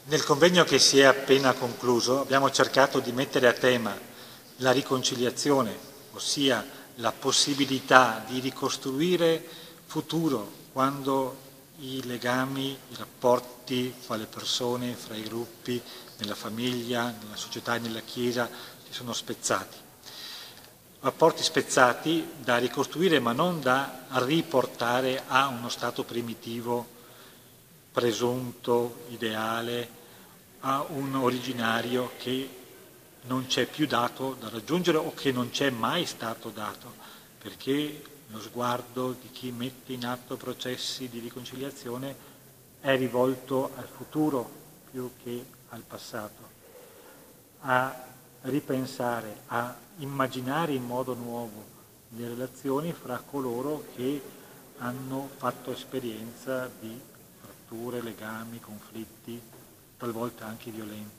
Nel convegno che si è appena concluso abbiamo cercato di mettere a tema la riconciliazione, ossia la possibilità di ricostruire futuro quando i legami, i rapporti fra le persone, fra i gruppi, nella famiglia, nella società e nella Chiesa si sono spezzati. Rapporti spezzati da ricostruire ma non da riportare a uno stato primitivo, presunto, ideale, a un originario che non c'è più dato da raggiungere o che non c'è mai stato dato, perché lo sguardo di chi mette in atto processi di riconciliazione è rivolto al futuro più che al passato, a ripensare, a immaginare in modo nuovo le relazioni fra coloro che hanno fatto esperienza di fratture, legami, conflitti, talvolta anche violenti.